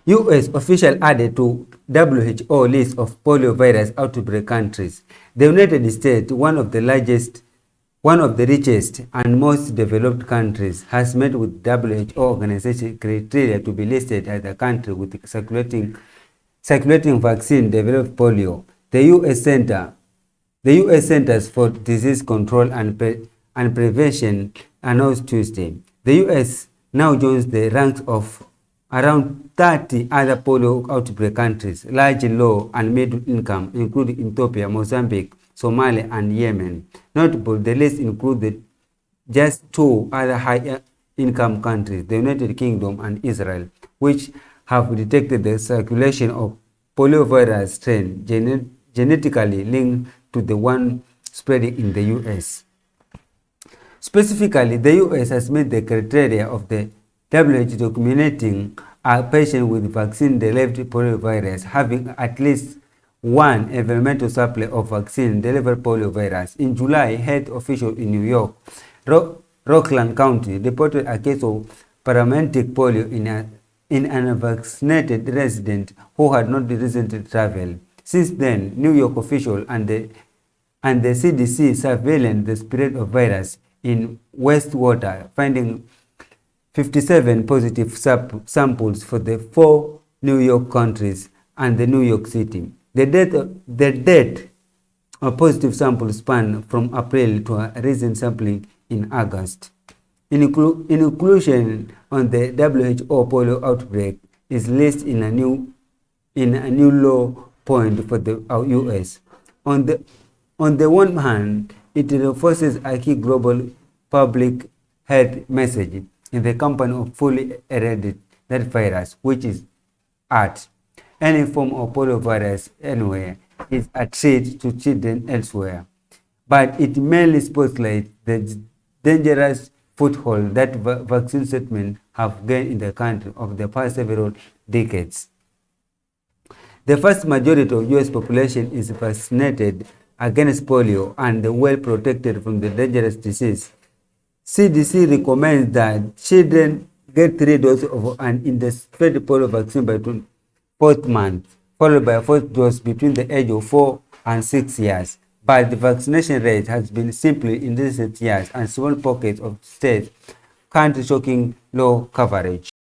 US official added to WHO list of poliovirus outbreak countries. The United States, one of the richest and most developed countries, has met with WHO organization criteria to be listed as a country with circulating vaccine-derived polio. The U.S. Centers for Disease Control and Prevention announced Tuesday. The U.S. now joins the ranks of around 30 other polio outbreak countries, large, low, and middle income, including Ethiopia, Mozambique, Somalia, and Yemen. Notable, the list included just 2 other high-income countries, the United Kingdom and Israel, which have detected the circulation of poliovirus strain genetically linked to the one spreading in the U.S. Specifically, the U.S. has met the criteria of the WHO documenting a patient with vaccine-derived poliovirus having at least one environmental supply of vaccine-derived poliovirus. In July, health officials in New York, Rockland County, reported a case of paralytic polio in an unvaccinated resident who had not recently traveled. Since then, New York officials and the CDC surveilled the spread of virus in wastewater, finding 57 positive samples for the 4 New York counties and the New York City. The date of positive samples span from April to a recent sampling in August. Inclusion on the WHO polio outbreak is listed in a new low point for the US. On the one hand, it reinforces a key global public health message in the campaign of fully eradicate that virus, which is at any form of poliovirus anywhere is a threat to children elsewhere. But it mainly spotlights the dangerous foothold that vaccine treatments have gained in the country over the past several decades. The vast majority of US population is vaccinated against polio and well protected from the dangerous disease. CDC recommends that children get 3 doses of an inactivated polio vaccine by 4th month, followed by a 4th dose between the age of 4 and 6 years. But the vaccination rate has been simply in recent years, and small pockets of states currently showing low coverage.